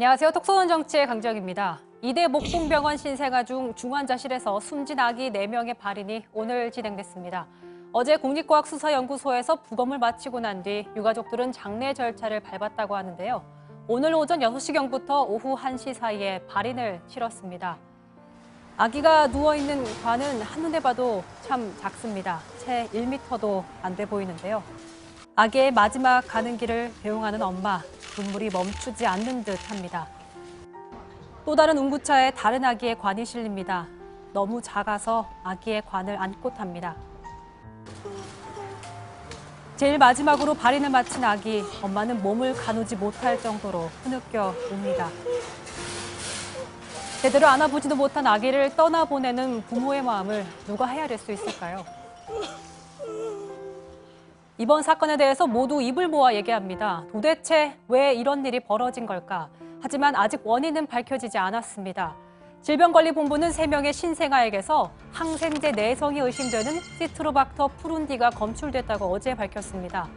안녕하세요. 톡쏘는 정치의 강정입니다. 이대 목동병원 신생아 중 중환자실에서 숨진 아기 4명의 발인이 오늘 진행됐습니다. 어제 국립과학수사연구소에서 부검을 마치고 난 뒤 유가족들은 장례 절차를 밟았다고 하는데요. 오늘 오전 6시경부터 오후 1시 사이에 발인을 치렀습니다. 아기가 누워있는 관은 한눈에 봐도 참 작습니다. 채 1m도 안 돼 보이는데요. 아기의 마지막 가는 길을 배웅하는 엄마, 눈물이 멈추지 않는 듯합니다. 또 다른 운구차에 다른 아기의 관이 실립니다. 너무 작아서 아기의 관을 안고 탑니다. 제일 마지막으로 발인을 마친 아기, 엄마는 몸을 가누지 못할 정도로 흐느껴 웁니다. 제대로 안아보지도 못한 아기를 떠나보내는 부모의 마음을 누가 헤아릴 수 있을까요? 이번 사건에 대해서 모두 입을 모아 얘기합니다. 도대체 왜 이런 일이 벌어진 걸까? 하지만 아직 원인은 밝혀지지 않았습니다. 질병관리본부는 3명의 신생아에게서 항생제 내성이 의심되는 시트로박터 푸른디가 검출됐다고 어제 밝혔습니다.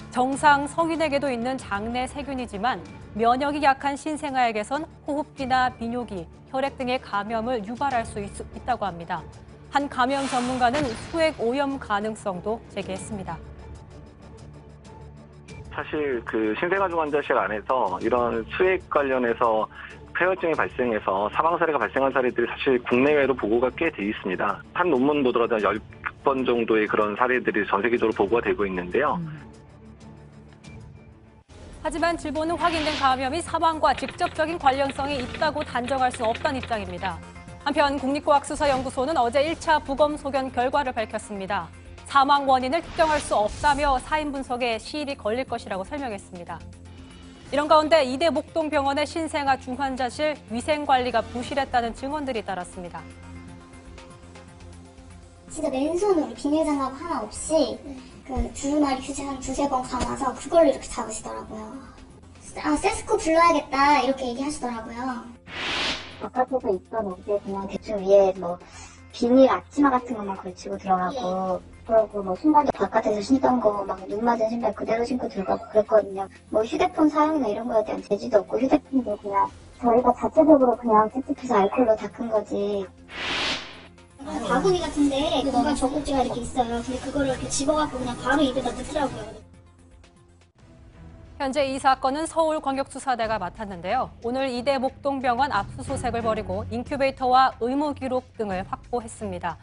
정상 성인에게도 있는 장내 세균이지만 면역이 약한 신생아에게선 호흡기나 비뇨기, 혈액 등의 감염을 유발할 수 있다고 합니다. 한 감염 전문가는 수액 오염 가능성도 제기했습니다. 사실 신생아 중환자실 안에서 이런 수액 관련해서 폐혈증이 발생해서 사망 사례가 발생한 사례들이 사실 국내외로 보고가 꽤 돼 있습니다. 한 논문 보더라도 10번 정도의 그런 사례들이 전 세계적으로 보고가 되고 있는데요. 하지만 질본은 확인된 감염이 사망과 직접적인 관련성이 있다고 단정할 수는 없다는 입장입니다. 한편 국립과학수사연구소는 어제 1차 부검 소견 결과를 밝혔습니다. 사망 원인을 특정할 수 없다며 사인 분석에 시일이 걸릴 것이라고 설명했습니다. 이런 가운데 이대 목동병원의 신생아 중환자실 위생관리가 부실했다는 증언들이 따랐습니다. 진짜 맨손으로 비닐장갑 하나 없이 두루마리 휴지 한 2-3번 감아서 그걸로 이렇게 잡으시더라고요. 세스코 불러야겠다 이렇게 얘기하시더라고요. 바깥에서 있던 옷에 그냥 대충 위에 비닐 앞치마 같은 것만 걸치고 들어가고 그러고 신발도 바깥에서 신던 거 눈 맞은 신발 그대로 신고 들어가고 그랬거든요. 휴대폰 사용이나 이런 거에 대한 제지도 없고 휴대폰도 그냥 저희가 자체적으로 그냥 찝찝해서 알콜로 닦은 거지. 바구니 같은데 공간 젖꼭지가 이렇게 있어요. 근데 그거를 이렇게 집어갖고 그냥 바로 입에다 넣더라고요. 현재 이 사건은 서울광역수사대가 맡았는데요. 오늘 이대 목동병원 압수수색을 벌이고 인큐베이터와 의무 기록 등을 확보했습니다.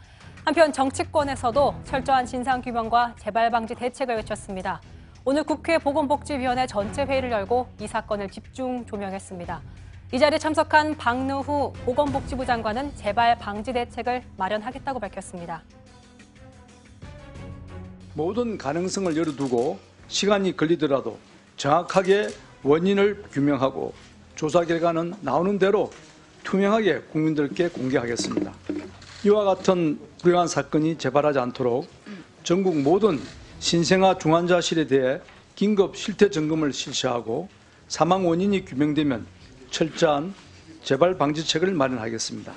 한편 정치권에서도 철저한 진상규명과 재발 방지 대책을 외쳤습니다. 오늘 국회 보건복지위원회 전체 회의를 열고 이 사건을 집중 조명했습니다. 이 자리에 참석한 박능후 보건복지부 장관은 재발 방지 대책을 마련하겠다고 밝혔습니다. 모든 가능성을 열어두고 시간이 걸리더라도 정확하게 원인을 규명하고 조사 결과는 나오는 대로 투명하게 국민들께 공개하겠습니다. 이와 같은 불행한 사건이 재발하지 않도록 전국 모든 신생아 중환자실에 대해 긴급 실태 점검을 실시하고 사망 원인이 규명되면 철저한 재발 방지책을 마련하겠습니다.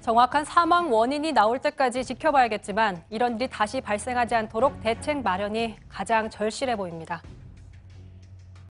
정확한 사망 원인이 나올 때까지 지켜봐야겠지만 이런 일이 다시 발생하지 않도록 대책 마련이 가장 절실해 보입니다.